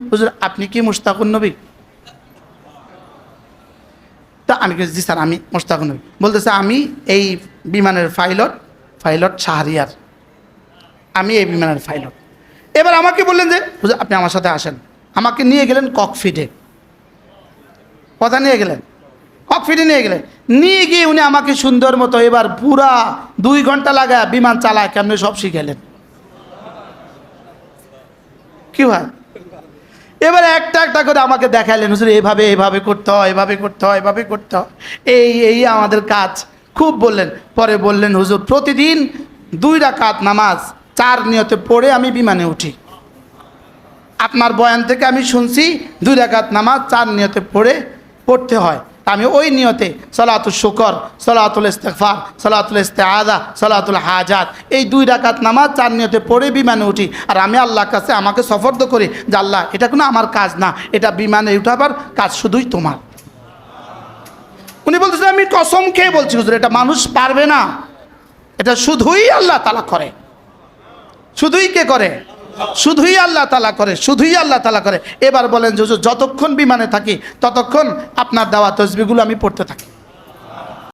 হুজুর আপনি কি মুশতাকুন নবী? তা আমি জি স্যার আমি মুশতাকুন নবী। বলতেছে আমি এই বিমানের পাইলট শাহরিয়ার, আমি এই বিমানের পাইলট। এবার আমাকে বললেন যে হুজুর আপনি আমার সাথে আসেন। আমাকে নিয়ে গেলেন ককপিটে। কথা নিয়ে গেলেন ককপিটে, নিয়ে গিয়ে উনি আমাকে সুন্দর মতো এবার পুরা 2 ঘন্টা লাগায় বিমান চালায় কেমনি সব শিখাইলেন। কি হয় এবার একটা একটা করে আমাকে দেখাইলেন, হুজুর এইভাবে এইভাবে করতে হয়, এভাবে করতে হয়, এভাবে করতে হয়, এই আমাদের কাজ খুব বললেন। পরে বললেন হুজুর প্রতিদিন 2 রাকাত নামাজ 4 নিয়তে পড়ে আমি বিমানে উঠি। আপনার বয়ান থেকে আমি শুনছি 2 রাকাত নামাজ 4 নিয়তে পড়তে হয়। আমি ওই নিয়তে সালাতুল শুকর, সালাতুল ইস্তিগফার, সালাতুল ইস্তিআযা, সালাতুল হাজাত এই 2 রাকাত নামাজ 4 নিয়তে পড়ে বিমানে উঠি। আর আমি আল্লাহর কাছে আমাকে সফর্দ করি যে আল্লাহ এটা কোনো আমার কাজ না, এটা বিমানে উঠাবার কাজ শুধুই তোমার। উনি বলতেছেন আমি কসম খেয়ে বলছি হুজুর এটা মানুষ পারবে না, এটা শুধুই আল্লাহ তাআলা করে। শুধুই কে করে? শুধুই আল্লাহ তাআলা করে, শুধুই আল্লাহ তাআলা করে। এবার বলেন যে হুজুর যতক্ষণ বিমানে থাকি ততক্ষণ আপনার দেওয়া তসবিহগুলো আমি পড়তে থাকি।